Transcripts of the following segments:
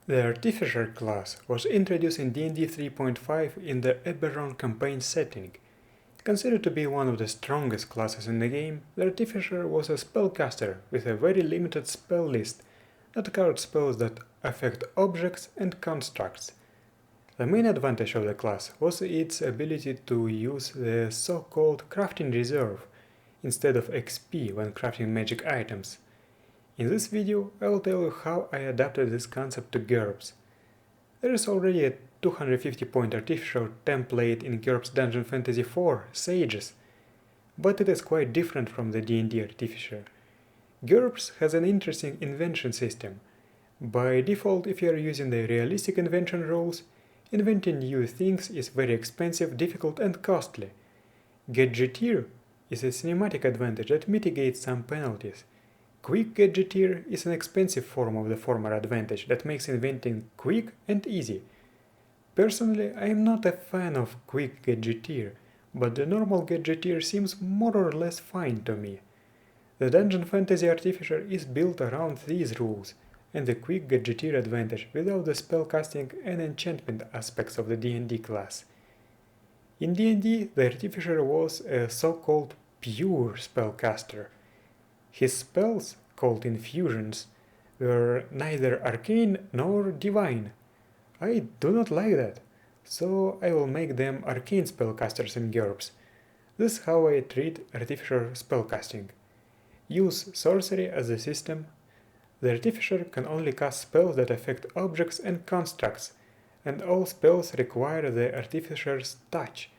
The Artificer class was introduced in D&D 3.5 in the Eberron campaign setting. Considered to be one of the strongest classes in the game, the Artificer was a spellcaster with a very limited spell list that covered spells that affect objects and constructs. The main advantage of the class was its ability to use the so-called crafting reserve instead of XP when crafting magic items. In this video, I will tell you how I adapted this concept to GURPS. There is already a 250-point artificial template in GURPS Dungeon Fantasy IV Sages, but it is quite different from the D&D Artificer. GURPS has an interesting invention system. By default, if you are using the realistic invention rules, inventing new things is very expensive, difficult and costly. Gadgeteer is a cinematic advantage that mitigates some penalties. Quick Gadgeteer is an expensive form of the former advantage that makes inventing quick and easy. Personally, I am not a fan of Quick Gadgeteer, but the normal Gadgeteer seems more or less fine to me. The Dungeon Fantasy Artificer is built around these rules, and the Quick Gadgeteer advantage without the spellcasting and enchantment aspects of the D&D class. In D&D, the Artificer was a so-called pure spellcaster. His spells, called infusions, were neither arcane nor divine. I do not like that, so I will make them arcane spellcasters in GURPS. This is how I treat Artificer spellcasting. Use sorcery as a system. The Artificer can only cast spells that affect objects and constructs, and all spells require the Artificer's touch.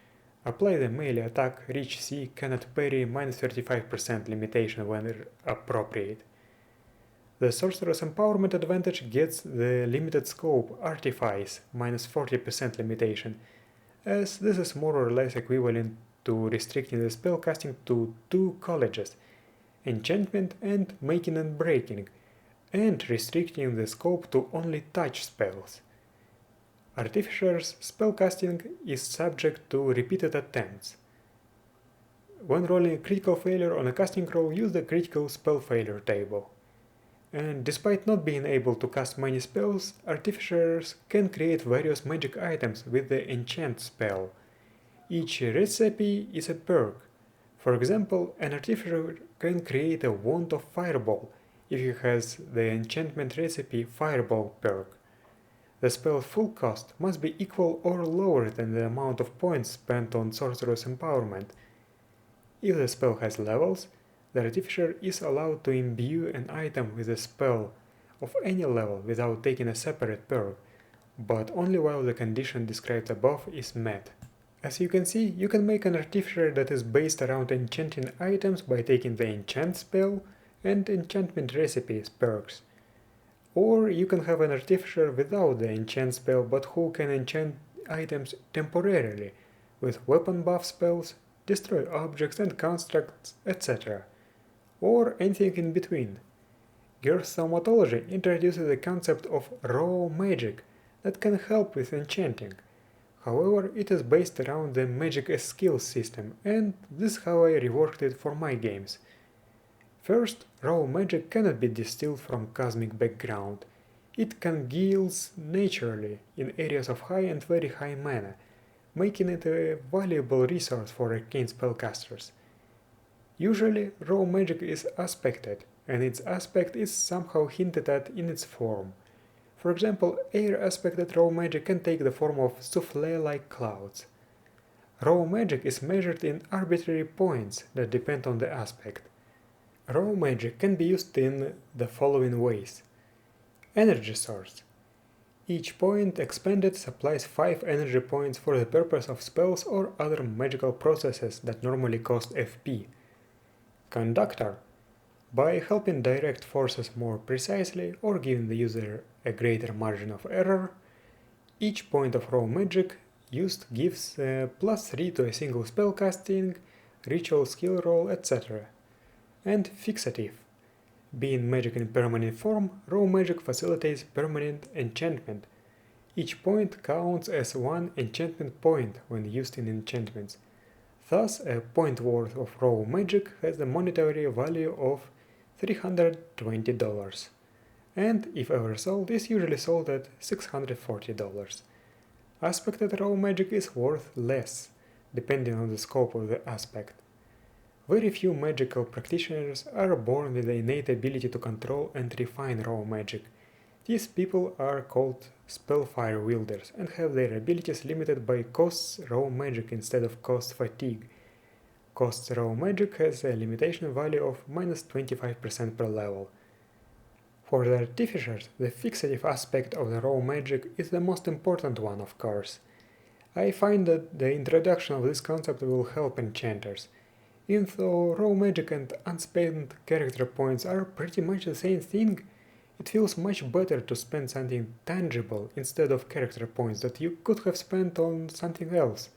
Apply the melee attack, reach C, cannot parry, minus 35% limitation when appropriate. The Sorcerer's Empowerment advantage gets the limited scope Artifice, minus 40% limitation, as this is more or less equivalent to restricting the spellcasting to 2 colleges, Enchantment and Making and Breaking, and restricting the scope to only touch spells. Artificer's spellcasting is subject to repeated attempts. When rolling a critical failure on a casting roll, use the critical spell failure table. And despite not being able to cast many spells, Artificers can create various magic items with the enchant spell. Each recipe is a perk. For example, an Artificer can create a wand of Fireball if he has the enchantment recipe Fireball perk. The spell's full cost must be equal or lower than the amount of points spent on Sorcerer's Empowerment. If the spell has levels, the Artificer is allowed to imbue an item with a spell of any level without taking a separate perk, but only while the condition described above is met. As you can see, you can make an Artificer that is based around enchanting items by taking the enchant spell and enchantment recipes perks. Or you can have an Artificer without the enchant spell but who can enchant items temporarily with weapon buff spells, destroy objects and constructs, etc. Or anything in between. GURPS Thaumatology introduces the concept of raw magic that can help with enchanting. However, it is based around the magic as skill system, and this is how I reworked it for my games. First, raw magic cannot be distilled from cosmic background. It congeals naturally in areas of high and very high mana, making it a valuable resource for arcane spellcasters. Usually, raw magic is aspected, and its aspect is somehow hinted at in its form. For example, air aspected raw magic can take the form of souffle-like clouds. Raw magic is measured in arbitrary points that depend on the aspect. Raw magic can be used in the following ways. Energy source. Each point expended supplies 5 energy points for the purpose of spells or other magical processes that normally cost FP. Conductor. By helping direct forces more precisely or giving the user a greater margin of error, each point of raw magic used gives +3 to a single spellcasting, ritual skill roll, etc. And fixative. Being magic in permanent form, raw magic facilitates permanent enchantment. Each point counts as 1 enchantment point when used in enchantments. Thus, a point worth of raw magic has the monetary value of $320. and if ever sold, is usually sold at $640. Aspected raw magic is worth less, depending on the scope of the aspect. Very few magical practitioners are born with the innate ability to control and refine raw magic. These people are called spellfire wielders and have their abilities limited by costs raw magic instead of cost fatigue. Costs raw magic has a limitation value of -25% per level. For the artificers, the fixative aspect of the raw magic is the most important one, of course. I find that the introduction of this concept will help enchanters. Even though raw magic and unspent character points are pretty much the same thing, it feels much better to spend something tangible instead of character points that you could have spent on something else.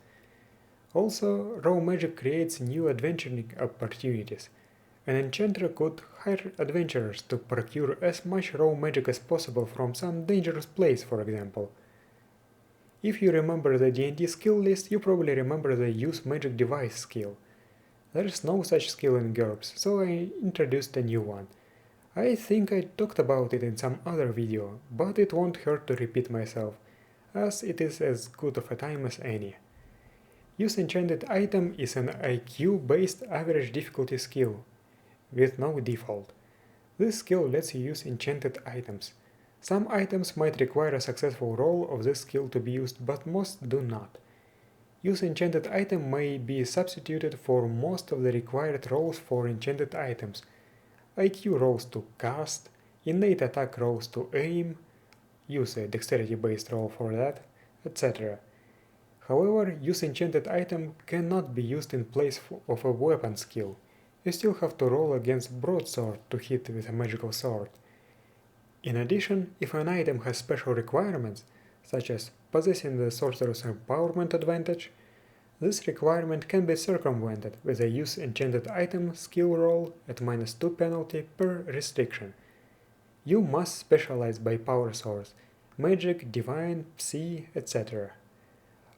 Also, raw magic creates new adventuring opportunities. An enchanter could hire adventurers to procure as much raw magic as possible from some dangerous place, for example. If you remember the D&D skill list, you probably remember the use magic device skill. There is no such skill in GURPS, so I introduced a new one. I think I talked about it in some other video, but it won't hurt to repeat myself, as it is as good of a time as any. Use enchanted item is an IQ-based average difficulty skill, with no default. This skill lets you use enchanted items. Some items might require a successful roll of this skill to be used, but most do not. Use enchanted item may be substituted for most of the required rolls for enchanted items. IQ rolls to cast, innate attack rolls to aim, use a dexterity-based roll for that, etc. However, use enchanted item cannot be used in place of a weapon skill. You still have to roll against broadsword to hit with a magical sword. In addition, if an item has special requirements, such as possessing the sorcerer's empowerment advantage, this requirement can be circumvented with a use enchanted item skill roll at -2 penalty per restriction. You must specialize by power source, magic, divine, psi, etc.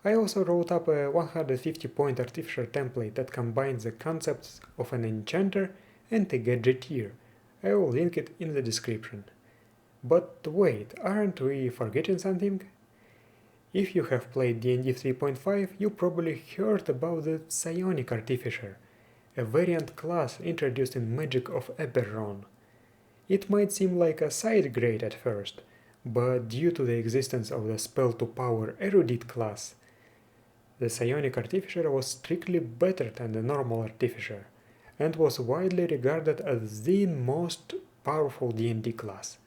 I also wrote up a 150-point artificer template that combines the concepts of an enchanter and a gadgeteer. I will link it in the description. But wait, aren't we forgetting something? If you have played D&D 3.5, you probably heard about the Psionic artificer, a variant class introduced in Magic of Eberron. It might seem like a side grade at first, but due to the existence of the spell to power erudite class, the Psionic artificer was strictly better than the normal artificer, and was widely regarded as the most powerful D&D class.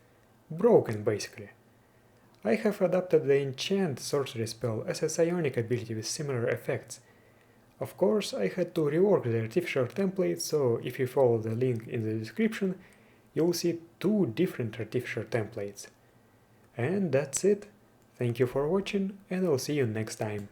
Broken, basically. I have adapted the enchant sorcery spell as a psionic ability with similar effects. Of course, I had to rework the artificer template, so if you follow the link in the description, you'll see 2 different artificer templates. And that's it. Thank you for watching, and I'll see you next time.